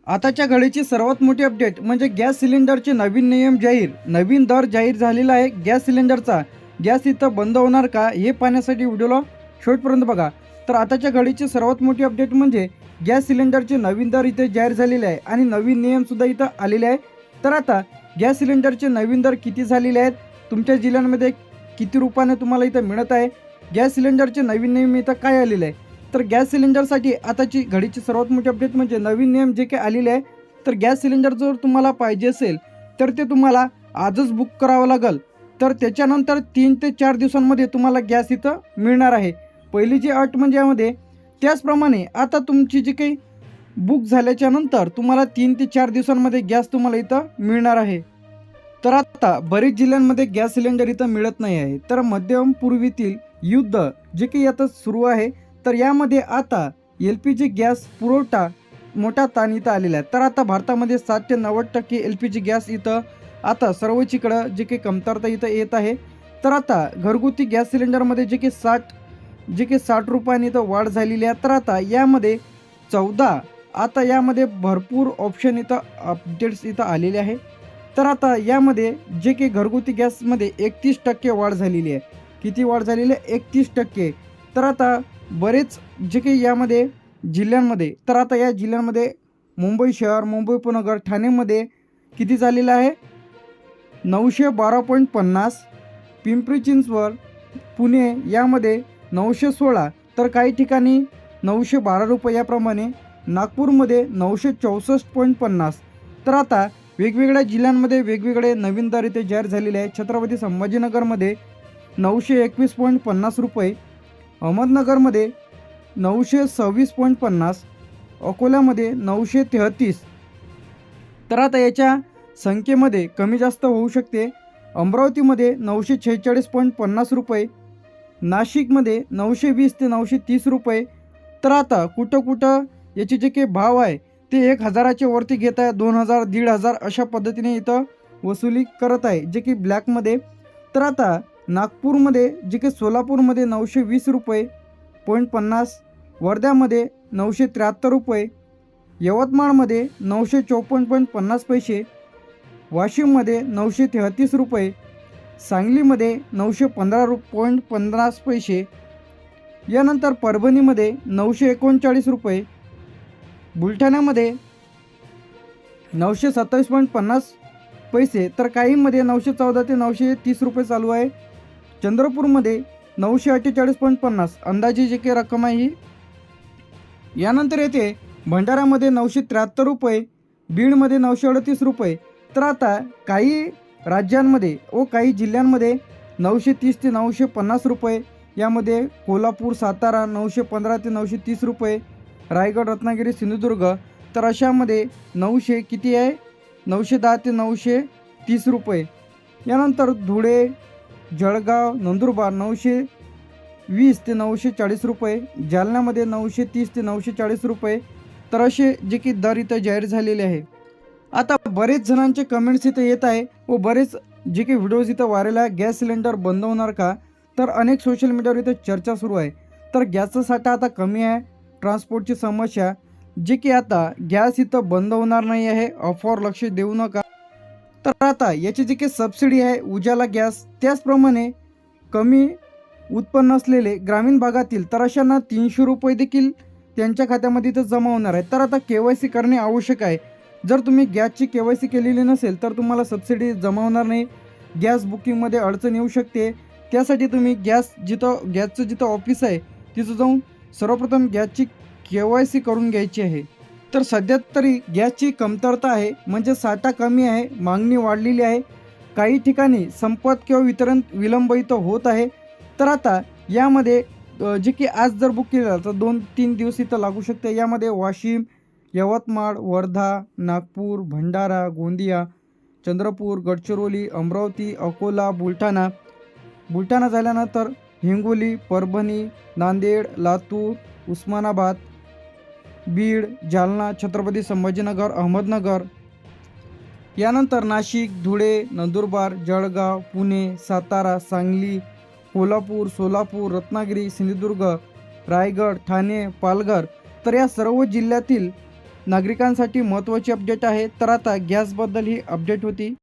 आताच्या घडीची सर्वात मोठी अपडेट म्हणजे गॅस सिलेंडरचे नवीन नियम जाहीर, नवीन दर जाहीर झालेला आहे गॅस सिलेंडरचा। गॅस इथं बंद होणार का हे पाहण्यासाठी व्हिडिओला शेवटपर्यंत बघा। तर आताच्या घडीची सर्वात मोठी अपडेट म्हणजे गॅस सिलेंडरचे नवीन दर इथे जाहीर झालेले आहे आणि नवीन नियम सुद्धा इथं आलेले आहे। तर आता गॅस सिलेंडरचे नवीन दर किती झालेले आहेत, तुमच्या जिल्ह्यांमध्ये किती रुपयाने तुम्हाला इथं मिळत आहे, गॅस सिलेंडरचे नवीन नियम इथं काय आलेले आहे। तर गॅस सिलेंडरसाठी आताची घडीची सर्वात मोठी अपडेट म्हणजे नवीन नियम जे काही आलेले आहे। तर गॅस सिलेंडर जर तुम्हाला पाहिजे असेल तर ते तुम्हाला आजच बुक करावं लागेल। तर त्याच्यानंतर 3 ते 4 दिवसांमध्ये तुम्हाला गॅस इथं मिळणार आहे। पहिली जी अट म्हणजे यामध्ये त्याचप्रमाणे आता तुमची जी काही बुक झाल्याच्या नंतर तुम्हाला 3 ते 4 दिवसांमध्ये गॅस तुम्हाला इथं मिळणार आहे। तर आता बरेच जिल्ह्यांमध्ये गॅस सिलेंडर इथं मिळत नाही आहे। तर मध्यम पूर्वेतील युद्ध जे काही आता सुरू आहे, तर यामध्ये आता LPG गॅस पुरवठा मोठा ताण इथं आलेला आहे। तर आता भारतामध्ये 60 ते 90% LPG गॅस इथं आता सर्वचीकडं जे काही कमतरता इथं येत आहे। तर आता घरगुती गॅस सिलेंडरमध्ये जे काही 60 रुपयांनी इथं वाढ झालेली आहे। तर आता यामध्ये 14 आता यामध्ये भरपूर ऑप्शन इथं अपडेट्स इथं आलेले आहे। तर आता यामध्ये जे काही घरगुती गॅसमध्ये 31% वाढ झालेली आहे। किती वाढ झालेली आहे? 31%। तर आता बरेच जे काही यामध्ये जिल्ह्यांमध्ये, तर आता या जिल्ह्यांमध्ये मुंबई शहर, मुंबई उपनगर, ठाणेमध्ये किती झालेलं आहे? 912.50, पिंपरी चिंचवड, पुणे यामध्ये 916, तर काही ठिकाणी 912 रुपये याप्रमाणे, नागपूरमध्ये 964.50। तर आता वेगवेगळ्या जिल्ह्यांमध्ये वेगवेगळे नवीन दर इथे जाहीर झालेले आहे। छत्रपती संभाजीनगरमध्ये 921.50 रुपये, अहमदनगरमध्ये 926.50, अकोल्यामध्ये 933। तर आता याच्या संख्येमध्ये कमी जास्त होऊ शकते। अमरावतीमध्ये 946.50 रुपये, नाशिकमध्ये 920 ते 930 रुपये। तर आता कुठं कुठं याचे जे काही भाव आहे ते 1000च्या वरती घेत आहे, 2000, 1500 अशा पद्धतीने इथं वसुली करत आहे जे की ब्लॅकमध्ये। तर आता नागपूरमध्ये जे की सोलापूरमध्ये 920 रुपये पॉईंट 50, वर्ध्यामध्ये 973 रुपये, यवतमाळमध्ये 954.50 पैसे, वाशिममध्ये 933 रुपये, सांगलीमध्ये 915.50 पैसे, यानंतर परभणीमध्ये 939 रुपये, बुलढाण्यामध्ये 927.50 पैसे, तर काहींमध्ये 914 ते 930 रुपये चालू आहे। चंद्रपूरमध्ये 948.50 अंदाजे जे काही रक्कम आहे ही। यानंतर येते भंडाऱ्यामध्ये 973 रुपये, बीडमध्ये 938 रुपये। तर आता काही राज्यांमध्ये व काही जिल्ह्यांमध्ये 930 ते 950 रुपये, यामध्ये कोल्हापूर, सातारा 915 ते 930 रुपये, रायगड, रत्नागिरी, सिंधुदुर्ग, तर अशामध्ये 900 किती आहे? 910 ते 930 रुपये। यानंतर धुळे, जळगाव, नंदुरबार 920 ते 940 रुपये, जालन्यामध्ये 930 ते 940 रुपये। तर असे जे की दर इथं जाहीर झालेले आहे। आता बरेच जणांचे कमेंट्स इथं येत आहे व बरेच जे काही व्हिडिओज इथं व्हायरल आहे, गॅस सिलेंडर बंद होणार का? तर अनेक सोशल मीडियावर इथं चर्चा सुरू आहे। तर गॅसचा साठा आता कमी आहे, ट्रान्सपोर्टची समस्या, जे की आता गॅस इथं बंद होणार नाही आहे, अफवावर लक्ष देऊ नका। तर आता याची जी काही सबसिडी आहे उजाला गॅस, त्याचप्रमाणे कमी उत्पन्न असलेले ग्रामीण भागातील तर अशांना 300 रुपये देखील त्यांच्या खात्यामध्ये इथं जमा होणार आहे। तर आता KYC करणे आवश्यक आहे। जर तुम्ही गॅसची KYC केलेली नसेल तर तुम्हाला सबसिडी जमा होणार नाही, गॅस बुकिंगमध्ये अडचण येऊ शकते। त्यासाठी तुम्ही गॅसचं जिथं ऑफिस आहे तिथं जाऊन सर्वप्रथम गॅसची KYC करून घ्यायची आहे। तर सध्या तरी गॅसची कमतरता आहे, म्हणजे साठा कमी आहे, मागणी वाढलेली आहे, काही ठिकाणी संपत किंवा वितरण विलंब इथं होत आहे। तर आता यामध्ये जे की आज जर बुक केलं तर 2-3 दिवस इथं लागू शकते। यामध्ये वाशिम, यवतमाळ, वर्धा, नागपूर, भंडारा, गोंदिया, चंद्रपूर, गडचिरोली, अमरावती, अकोला, बुलढाणा झाल्यानंतर हिंगोली, परभणी, नांदेड, लातूर, उस्मानाबाद, बीड, जालना, छत्रपती संभाजीनगर, अहमदनगर, यानंतर नाशिक, धुळे, नंदुरबार, जळगाव, पुणे, सातारा, सांगली, कोल्हापूर, सोलापूर, रत्नागिरी, सिंधुदुर्ग, रायगड, ठाणे, पालघर, तर या सर्व जिल्ह्यातील नागरिकांसाठी महत्त्वाची अपडेट आहे. तर आता गॅसबद्दल ही अपडेट होती.